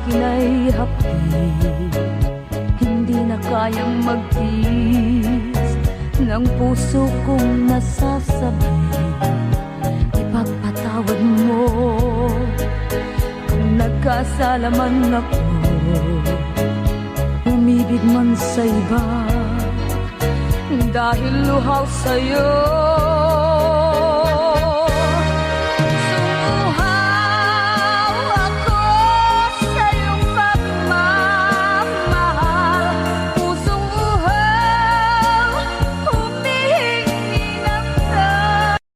akin ay hapdi, hindi na kayang magtiis ng puso kong nasasabi. Ipagpatawad mo kung nagkasala man ako, umibig man sa iba dahil luhaw sa'yo.